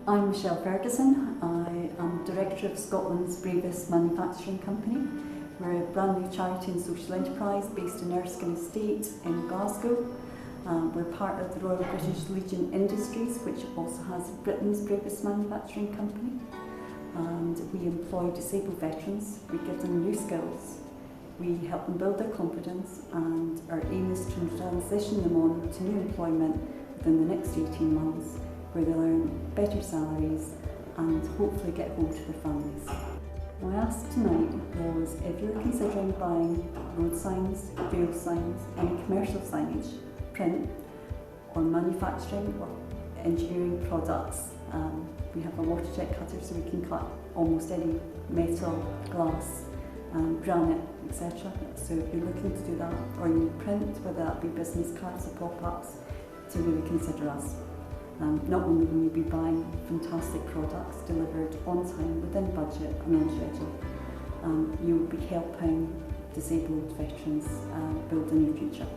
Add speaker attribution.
Speaker 1: I'm Michelle Ferguson. I am Director of Scotland's Bravest manufacturing company. We're a brand new charity and social enterprise based in Erskine Estate in Glasgow. We're part of the Royal British Legion Industries, which also has Britain's Bravest manufacturing company. And we employ disabled veterans. We give them new skills. We help them build their confidence, and our aim is to transition them on to new employment within the next 18 months, where they'll earn better salaries and hopefully get home to their families. My ask tonight was, if you're considering buying road signs, fuel signs, any commercial signage, print or manufacturing or engineering products, we have a water jet cutter so we can cut almost any metal, glass, granite, etc. So if you're looking to do that, or you need print, whether that be business cards or pop-ups, to really consider us. Not only will you be buying fantastic products delivered on time, within budget and on schedule, you will be helping disabled veterans build a new future.